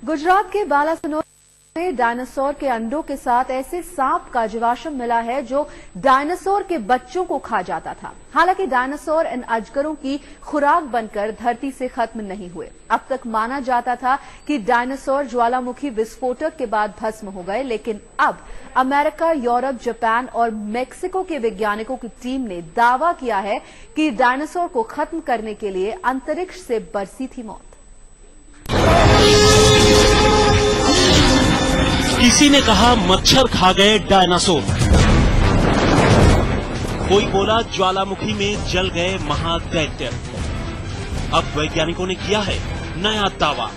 गुजरात के बालासिनोर में डायनासोर के अंडों के साथ ऐसे सांप का जीवाश्म मिला है जो डायनासोर के बच्चों को खा जाता था। हालांकि डायनासोर इन अजगरों की खुराक बनकर धरती से खत्म नहीं हुए। अब तक माना जाता था कि डायनासोर ज्वालामुखी विस्फोटक के बाद भस्म हो गए, लेकिन अब अमेरिका, यूरोप, जापान और मेक्सिको के वैज्ञानिकों की टीम ने दावा किया है कि डायनासोर को खत्म करने के लिए अंतरिक्ष से बरसी थी मौत। किसी ने कहा मच्छर खा गए डायनासोर, कोई बोला ज्वालामुखी में जल गए महादैत्य। अब वैज्ञानिकों ने किया है नया दावा,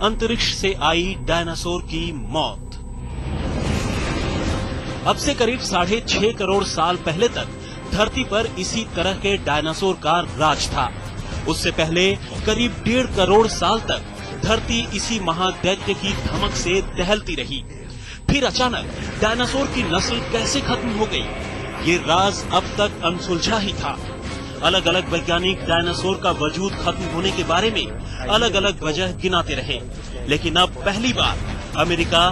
अंतरिक्ष से आई डायनासोर की मौत। अब से करीब 6.5 करोड़ साल पहले तक धरती पर इसी तरह के डायनासोर का राज था। उससे पहले करीब 1.5 करोड़ साल तक धरती इसी महादैत्य की धमक से दहलती रही। फिर अचानक डायनासोर की नस्ल कैसे खत्म हो गई, ये राज अब तक अनसुलझा ही था। अलग अलग वैज्ञानिक डायनासोर का वजूद खत्म होने के बारे में अलग अलग वजह गिनाते रहे, लेकिन अब पहली बार अमेरिका,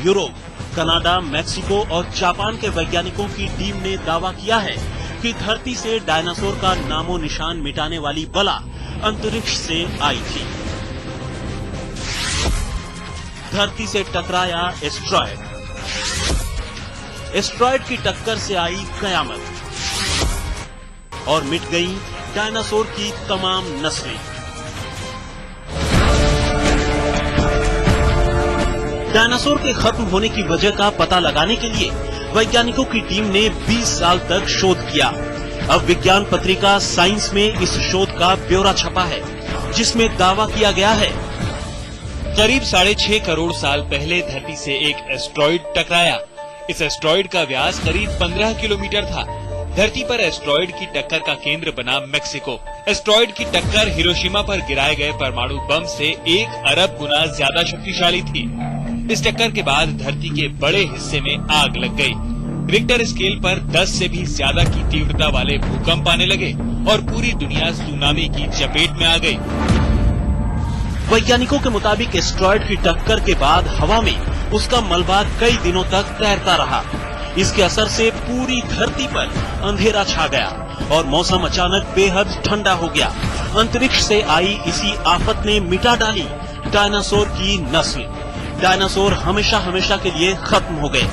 यूरोप, कनाडा, मेक्सिको और जापान के वैज्ञानिकों की टीम ने दावा किया है कि धरती से डायनासोर का नामो निशान मिटाने वाली बला अंतरिक्ष से आई थी। धरती से टकराया एस्ट्रॉयड, एस्ट्रॉयड की टक्कर से आई कयामत और मिट गई डायनासोर की तमाम नस्लें। डायनासोर के खत्म होने की वजह का पता लगाने के लिए वैज्ञानिकों की टीम ने 20 साल तक शोध किया। अब विज्ञान पत्रिका साइंस में इस शोध का ब्यौरा छपा है, जिसमें दावा किया गया है करीब 6.5 करोड़ साल पहले धरती से एक एस्ट्रॉइड टकराया। इस एस्ट्रॉइड का व्यास करीब 15 किलोमीटर था। धरती पर एस्ट्रॉइड की टक्कर का केंद्र बना मेक्सिको। एस्ट्रॉइड की टक्कर हिरोशिमा पर गिराए गए परमाणु बम से 1 अरब गुना ज्यादा शक्तिशाली थी। इस टक्कर के बाद धरती के बड़े हिस्से में आग लग गई। रिक्टर स्केल पर 10 से भी ज्यादा की तीव्रता वाले भूकंप आने लगे और पूरी दुनिया सुनामी की चपेट में आ गई। वैज्ञानिकों के मुताबिक एस्ट्रॉयड की टक्कर के बाद हवा में उसका मलबा कई दिनों तक तैरता रहा। इसके असर से पूरी धरती पर अंधेरा छा गया और मौसम अचानक बेहद ठंडा हो गया। अंतरिक्ष से आई इसी आफत ने मिटा डाली डायनासोर की नस्ल। डायनासोर हमेशा हमेशा के लिए खत्म हो गए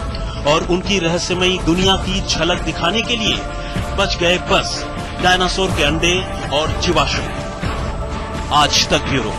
और उनकी रहस्यमयी दुनिया की झलक दिखाने के लिए बच गए बस डायनासोर के अंडे और जीवाश्म। आज तक ब्यूरो।